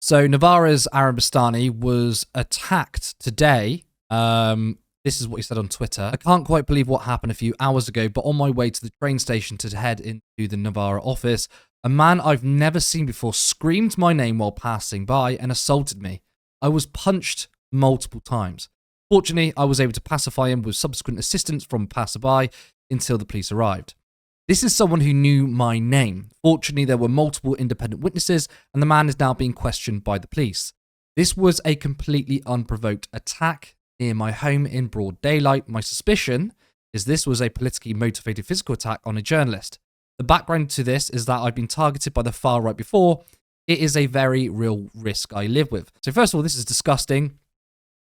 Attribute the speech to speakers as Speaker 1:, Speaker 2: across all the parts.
Speaker 1: So Novara's Aaron Bastani was attacked today. This is what he said on Twitter. I can't quite believe what happened a few hours ago, but on my way to the train station to head into the Novara office, a man I've never seen before screamed my name while passing by and assaulted me. I was punched multiple times. Fortunately, I was able to pacify him with subsequent assistance from a passerby until the police arrived. This is someone who knew my name. Fortunately, there were multiple independent witnesses, and the man is now being questioned by the police. This was a completely unprovoked attack near my home in broad daylight. My suspicion is this was a politically motivated physical attack on a journalist. The background to this is that I've been targeted by the far right before. It is a very real risk I live with. So first of all, this is disgusting.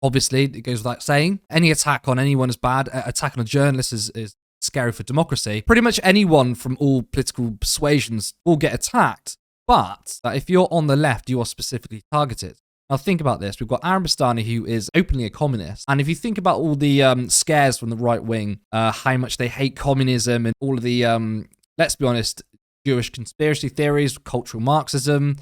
Speaker 1: Obviously, it goes without saying. Any attack on anyone is bad. Attack on a journalist is scary for democracy. Pretty much anyone from all political persuasions will get attacked. But if you're on the left, you are specifically targeted. Now think about this. We've got Aaron Bastani, who is openly a communist. And if you think about all the scares from the right wing, how much they hate communism and all of the, let's be honest, Jewish conspiracy theories, cultural Marxism,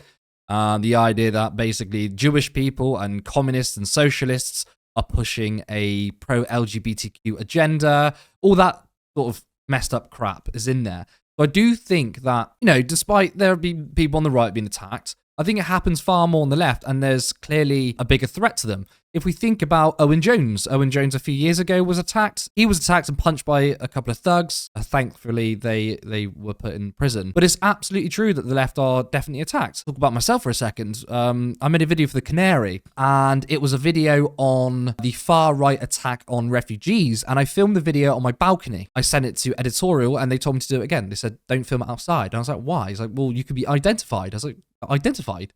Speaker 1: the idea that basically Jewish people and communists and socialists are pushing a pro-LGBTQ agenda, all that sort of messed up crap is in there. So I do think that, despite there being people on the right being attacked, I think it happens far more on the left, and there's clearly a bigger threat to them. If we think about Owen Jones a few years ago was attacked. He was attacked and punched by a couple of thugs. Thankfully, they were put in prison. But it's absolutely true that the left are definitely attacked. Talk about myself for a second. I made a video for The Canary, and it was a video on the far right attack on refugees, and I filmed the video on my balcony. I sent it to editorial, and they told me to do it again. They said, don't film it outside. And I was like, why? He's like, well, you could be identified. I was like, identified?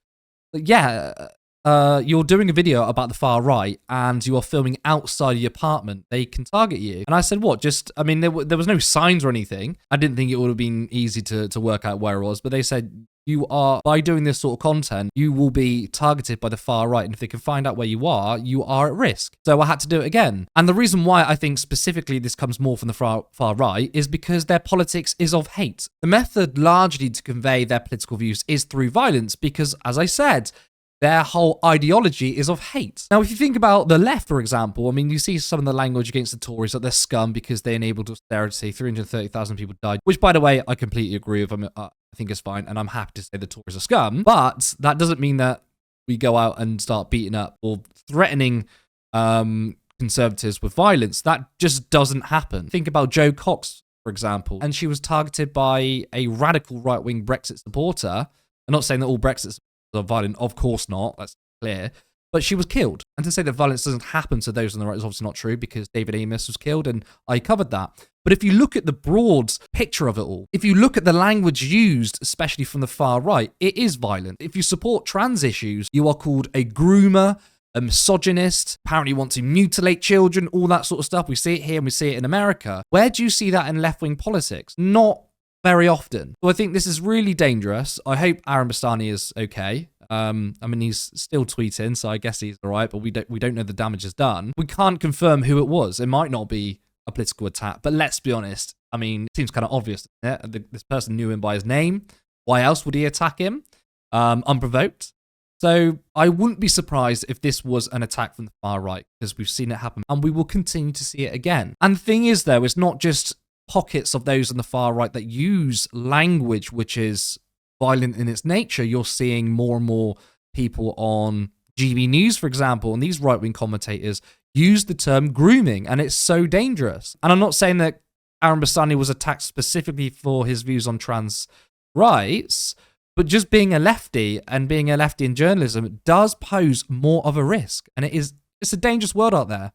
Speaker 1: Like, yeah. You're doing a video about the far right and you are filming outside your apartment, they can target you. And I said, what? There was no signs or anything. I didn't think it would have been easy to work out where it was, but they said, by doing this sort of content, you will be targeted by the far right. And if they can find out where you are at risk. So I had to do it again. And the reason why I think specifically this comes more from the far right is because their politics is of hate. The method largely to convey their political views is through violence because, as I said, their whole ideology is of hate. Now, if you think about the left, for example, you see some of the language against the Tories that they're scum because they enabled austerity. 330,000 people died, which, by the way, I completely agree with. I think it's fine, and I'm happy to say the Tories are scum. But that doesn't mean that we go out and start beating up or threatening conservatives with violence. That just doesn't happen. Think about Jo Cox, for example, and she was targeted by a radical right-wing Brexit supporter. I'm not saying that all Brexit are violent, of course not, that's clear, but she was killed. And to say that violence doesn't happen to those on the right is obviously not true because David Amos was killed and I covered that. But if you look at the broad picture of it all, if you look at the language used, especially from the far right, it is violent. If you support trans issues, you are called a groomer, a misogynist, apparently you want to mutilate children, all that sort of stuff. We see it here and we see it in America. Where do you see that in left-wing politics? Not very often. So I think this is really dangerous. I hope Aaron Bastani is okay. He's still tweeting, so I guess he's all right, but we don't know the damage is done. We can't confirm who it was. It might not be a political attack, but let's be honest. It seems kind of obvious. This person knew him by his name. Why else would he attack him? Unprovoked. So I wouldn't be surprised if this was an attack from the far right, because we've seen it happen, and we will continue to see it again. And the thing is, though, it's not just pockets of those on the far right that use language which is violent in its nature. You're seeing more and more people on GB News, for example, and these right-wing commentators use the term grooming, and it's so dangerous. And I'm not saying that Aaron Bastani was attacked specifically for his views on trans rights, but just being a lefty and being a lefty in journalism does pose more of a risk, and it's a dangerous world out there.